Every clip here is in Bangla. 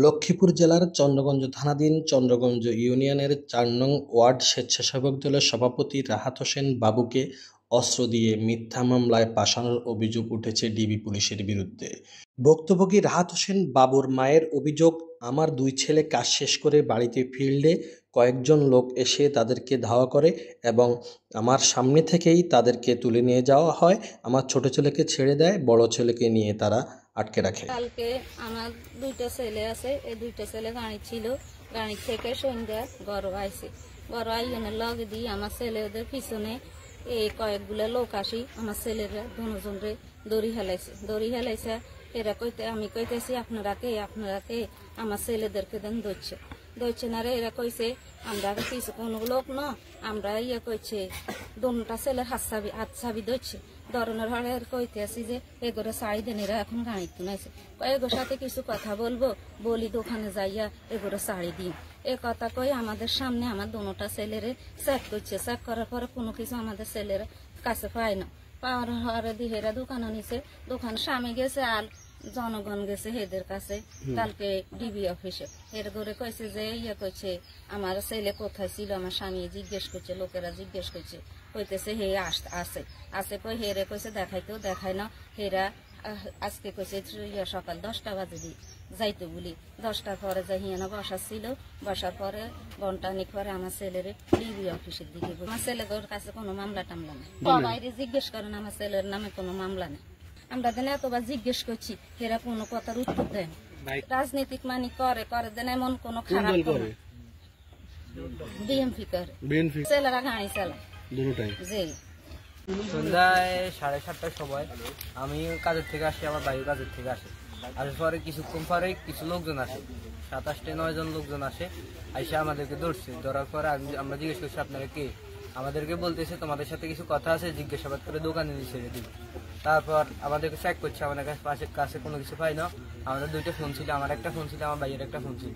লক্ষ্মীপুর জেলার চন্দ্রগঞ্জ থানাধীন চন্দ্রগঞ্জ ইউনিয়নের ৪ নং ওয়ার্ড স্বেচ্ছাসেবক দলের সভাপতি রাহাত হোসেন বাবুকে অস্ত্র দিয়ে মিথ্যা মামলায় ফাঁসানোর অভিযোগ উঠেছে ডিবি পুলিশের বিরুদ্ধে। ভুক্তভোগী রাহাত হোসেন বাবুর মায়ের অভিযোগ, আমার 2 ছেলে কাজ শেষ করে বাড়িতে ফিরলে কয়েকজন লোক এসে তাদেরকে ধাওয়া করে এবং আমার সামনে থেকেই তাদেরকে তুলে নিয়ে যাওয়া হয়। আমার ছোট ছেলেকে ছেড়ে দেয়, বড় ছেলেকে নিয়ে তারা আটকে রাখে। কালকে আমার 2টা ছেলে আছে, এই 2টা ছেলে গাড়ি ছিল, গাড়ি থেকে সন্ধ্যা ঘর আইছে, ঘর আইনের লগে দিয়ে আমার ছেলে ওদের পিছনে এই কয়েকগুলা লোক আসি আমার ছেলেরা দুজনরে দড়ি হেলাইছে। এরা আমি কইতেছি আপনারা কে আমার ছেলেদেরকে দেন ধরছে না রে। এরা কইছে আমরা কিছু কোনো লোক না, আমরা কইছে দুটা ছেলের হাত ছাবি ধরছে ধরনের হলে কইতে আসি যে এগোরে শাড়ি দেন, এরা এখন গাড়ি তুনাইছে, এগোর সাথে কিছু কথা বলি দোকানে যাইয়া এগোরে শাড়ি দিন। এ কথা কই আমাদের সামনে আমার দুটা ছেলেরে চেক করছে, চেক করার পরে কোনো কিছু আমাদের ছেলেরা কাছে পায় না, পাওয়ার হরে দিহেরা দোকানে নিছে, দোকান স্বামী গেছে আর জনগণ গেছে এদের কাছে কালকে ডিবি অফিসে। এর করে কইছে যে কইছে আমার ছেলে কোথায় ছিল, আমার স্বামী জিজ্ঞেস করছে, লোকেরা জিজ্ঞেস করছে, কইতেছে হে আসে কই হেরে কইছে দেখাইতেও দেখায় না। হেরা আজকে কইছে সকাল 10টা বাজে দি যাইতো বলি, 10টার পরে যাই হিয়ানা বসার পরে ঘন্টানিক পরে আমার ছেলের ডিবি অফিসের দিকে, আমার ছেলের কাছে কোনো মামলা টামলা নেই, বাইরে জিজ্ঞেস করেন আমার ছেলের নামে কোনো মামলা নেই। আমরা দেন এতবার জিজ্ঞেস করছি, এরা কোনো কথার উত্তর দেন, রাজনীতিক মানি করে দেন এমন কোনো খারাপ বিএমপি করে, ছেলেরা গাড়ি চালা। সন্ধ্যায় 7:30টার সময় আমি কাজের থেকে আসি, আমার ভাই কাজের থেকে আসে, আসার পরে কিছুক্ষণ পরে কিছু লোকজন আসে, 7-8-9 জন লোকজন আসে, আইসা আমাদেরকে ধরছে। ধরার পরে আমরা জিজ্ঞেস করছি আপনারা কে, আমাদেরকে বলতেছে তোমাদের সাথে কিছু কথা আছে, জিজ্ঞাসাবাদ করে দোকানে নিয়ে ছেড়ে দিবে। তারপর আমাদেরকে চেক করছে, আমাদের কাছে কোনো কিছু পাই না। আমাদের 2টা ফোন ছিল, আমার একটা ফোন ছিল, আমার ভাইয়ের একটা ফোন ছিল,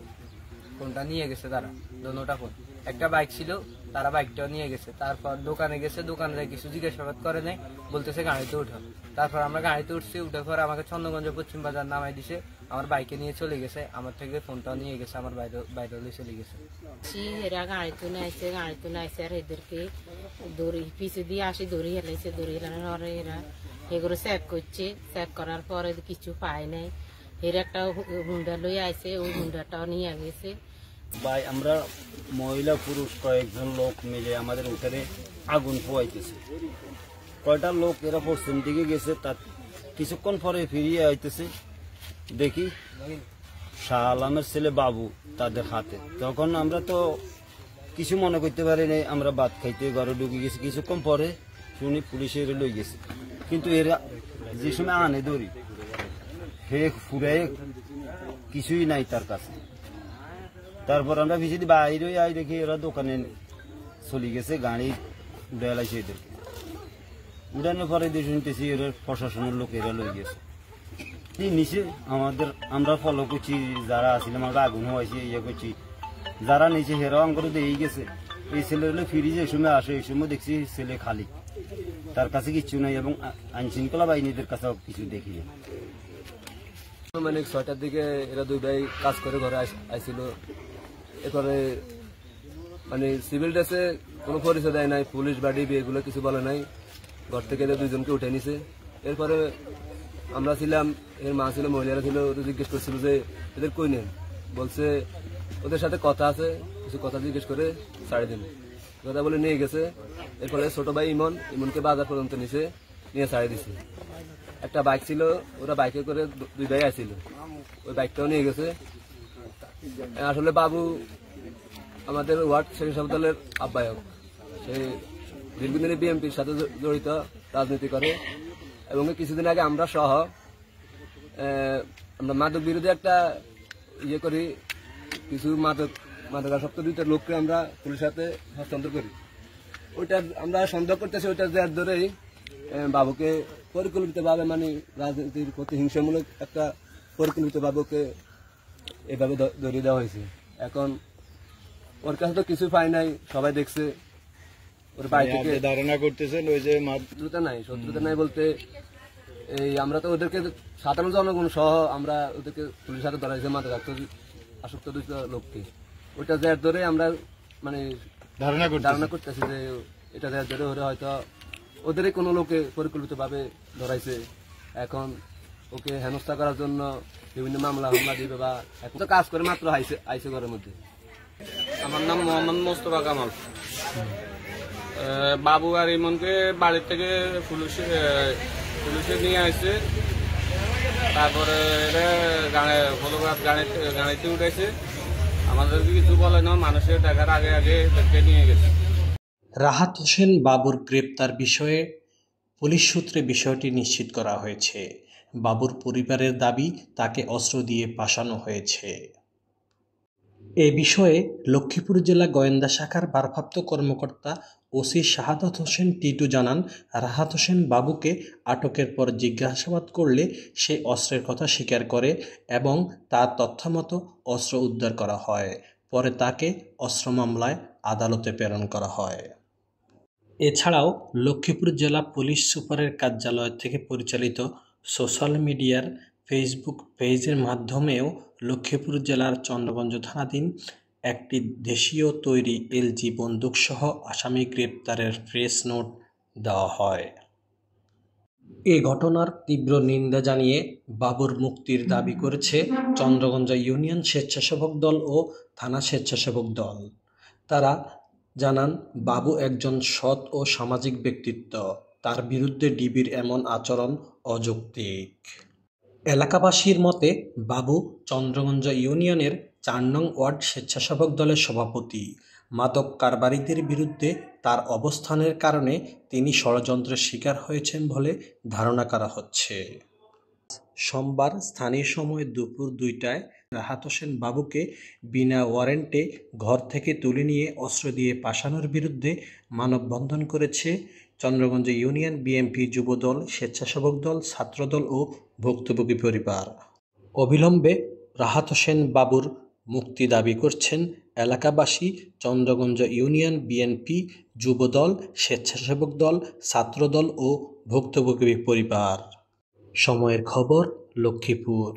ফোনটা নিয়ে গেছে তারা, দুটোটা ফোন। একটা বাইক ছিল, তারা বাইকটাও নিয়ে গেছে। তারপর দোকানে গেছে, দোকানে যাই কিছু জিজ্ঞাসাবাদ করে নেই, বলতেছে গাড়িতে উঠো। তারপর আমরা গাড়িতে উঠছি, উঠার পর আমাকে চন্দ্রগঞ্জ পশ্চিম বাজার নামাই দিছে, আমার বাইকে নিয়ে চলে গেছে, আমার থেকে ফোনটাও নিয়ে গেছে, আমার বাইরে চলে গেছে। এরা গাড়িতে নাইছে আর এদেরকে দড়ি পিছু দিয়ে আসি, দড়ি হেলানোর পরে এরা এগুলো চেক করছে, চেক করার পরে কিছু পায় নাই। এর একটা হুন্ডা লই আইছে, ওই হুন্ডাটাও নিয়ে গেছে। ভাই আমরা মহিলা পুরুষ কয়েকজন লোক মিলে আমাদের উঠানে আগুন পোয়াইতেছে, কয়টা লোক এরা পশ্চিম দিকে গেছে, তার কিছুক্ষণ পরে ফিরিয়ে আইতেছে, দেখি শাহ আলমের ছেলে বাবু তাদের হাতে। তখন আমরা তো কিছু মনে করতে পারি নাই, আমরা ভাত খাইতে ঘরে ঢুকে গেছি। কিছুক্ষণ পরে শুনি পুলিশে লই গেছে, কিন্তু এরা যে সময় আনে দড়ি হে ফুরাই কিছুই নাই তার কাছে। তারপর আমরা ভিজে বাইরে আই দেখি এরা দোকানে চলে গেছে, গাড়ি উঠে এলাইছে এদেরকে। উঠানোর পরে দিয়ে শুনতেছি এরা প্রশাসনের লোক এরা লই গেছে নিচে। আমরা ফলো করছি, যারা আসছিলাম আমরা আগুন হয়েছি করছি, যারা নিচে হেরাও আঙ্গরে দিয়ে গেছে। এই ছেলে হলে ফিরি যে সময় আসে, এই সময় দেখছি ছেলে খালি, তার কাছে কিছু নাই এবং আইন শৃঙ্খলা বাহিনীদের কাছেও কিছু দেখি। মানে 6টার দিকে এরা 2 ভাই কাজ করে ঘরে আইছিল। এরপরে মানে সিভিল ড্রেসে কোনো পরিচয় দেয় নাই, পুলিশ বা ডিবি এগুলো কিছু বলে নাই, ঘর থেকে এদের 2জনকে উঠে নিছে। এরপরে আমরা ছিলাম, এর মা ছিল, মহিলারা ছিল, ওদের জিজ্ঞেস করছিল যে এদের কই নেন, বলছে ওদের সাথে কথা আছে, কিছু কথা জিজ্ঞেস করে 3.5 দিন কথা বলে নিয়ে গেছে। এরপরে ছোট ভাই ইমনকে বাজার পর্যন্ত নিয়ে ছাড়ে দিছে। একটা বাইক ছিল, ওরা বাইকে করে 2 ভাই আসছিল, ওই বাইকটাও নিয়ে গেছে। আসলে বাবু আমাদের ওয়ার্ড স্বেচ্ছাসেবক দলের আহ্বায়ক, সে দীর্ঘদিনে বিএনপির সাথে জড়িত, রাজনীতি করে এবং কিছুদিন আগে আমরা সহ আমরা মাদক বিরোধী একটা করি, কিছু মাদকাসক্ত 2টা লোককে আমরা পুলিশের সাথে হস্তান্তর করি। ওইটা আমরা সন্দেহ করতেছি, ওইটার জের ধরেই বাবুকে পরিকল্পিতভাবে মানে রাজনীতির প্রতি হিংসামূলক একটা পরিকল্পিতভাবে ওকে এভাবে ধরিয়ে দেওয়া হয়েছে। এখন ওর কাছে তো কিছু পাই নাই, সবাই দেখছে, ওর বাড়ি থেকে ধারণা করতেছেন ওই যে শত্রুতা নাই বলতে এই আমরা তো ওদেরকে সাধারণ জনগণ সহ আমরা ওদেরকে পুলিশের হাতে ধরাইছে, মাদকাসক্ত আসক্ত দুইটা লোককে, ওইটা যার ধরে আমরা মানে ধারণা করতেছি যে এটা যার ধরে ওরা হয়তো ওদেরই কোনো লোকে পরিকল্পিতভাবে ধরাইছে। এখন ওকে হেনস্থা করার জন্য বিভিন্ন মামলা দিবে বা এখন তো কাজ করে মাত্র আইসে ঘরের মধ্যে। আমার নাম মোহাম্মদ মোস্তফা কামাল। বাবু আর ইমনকে বাড়ির থেকে পুলিশে নিয়ে আসছে, তারপরে গাড়িতে উঠেছে, আমাদেরকে কিছু বলে না, মানুষের দেখার আগে এদেরকে নিয়ে গেছে। রাহাত হোসেন বাবুর গ্রেপ্তার বিষয়ে পুলিশ সূত্রে বিষয়টি নিশ্চিত করা হয়েছে। বাবুর পরিবারের দাবি তাকে অস্ত্র দিয়ে পাশানো হয়েছে। এ বিষয়ে লক্ষ্মীপুর জেলা গোয়েন্দা শাখার ভারপ্রাপ্ত কর্মকর্তা ওসি শাহাদাত হোসেন টিটু জানান, রাহাত হোসেন বাবুকে আটকের পর জিজ্ঞাসাবাদ করলে সে অস্ত্রের কথা স্বীকার করে এবং তার তথ্যমতো অস্ত্র উদ্ধার করা হয়। পরে তাকে অস্ত্র মামলায় আদালতে প্রেরণ করা হয়। এছাড়াও লক্ষ্মীপুর জেলা পুলিশ সুপারের কার্যালয় থেকে পরিচালিত সোশ্যাল মিডিয়ার ফেসবুক পেজের মাধ্যমেও লক্ষ্মীপুর জেলার চন্দ্রগঞ্জ থানাধীন একটি দেশীয় তৈরি এলজি বন্দুকসহ আসামি গ্রেপ্তারের প্রেস নোট দেওয়া হয়। এ ঘটনার তীব্র নিন্দা জানিয়ে বাবুর মুক্তির দাবি করেছে চন্দ্রগঞ্জ ইউনিয়ন স্বেচ্ছাসেবক দল ও থানা স্বেচ্ছাসেবক দল। তারা জানান, বাবু একজন সৎ ও সামাজিক ব্যক্তিত্ব, তার বিরুদ্ধে ডিবির এমন আচরণ অযৌক্তিক। এলাকাবাসীর মতে বাবু চন্দ্রগঞ্জ ইউনিয়নের ৪ নং ওয়ার্ড স্বেচ্ছাসেবক দলের সভাপতি। মাদক কারবারিদের বিরুদ্ধে তার অবস্থানের কারণে তিনি ষড়যন্ত্রের শিকার হয়েছেন বলে ধারণা করা হচ্ছে। সোমবার স্থানীয় সময় দুপুর ২টায় রাহাত হোসেন বাবুকে বিনা ওয়ারেন্টে ঘর থেকে তুলে নিয়ে অস্ত্র দিয়ে পাশানোর বিরুদ্ধে মানববন্ধন করেছে চন্দ্রগঞ্জ ইউনিয়ন বিএনপি যুবদল, স্বেচ্ছাসেবক দল, ছাত্রদল ও ভুক্তভোগী পরিবার। অবিলম্বে রাহাত হোসেন বাবুর মুক্তি দাবি করছেন এলাকাবাসী, চন্দ্রগঞ্জ ইউনিয়ন বিএনপি যুবদল, স্বেচ্ছাসেবক দল, ছাত্রদল ও ভুক্তভোগী পরিবার। সময়ের খবর, লক্ষ্মীপুর।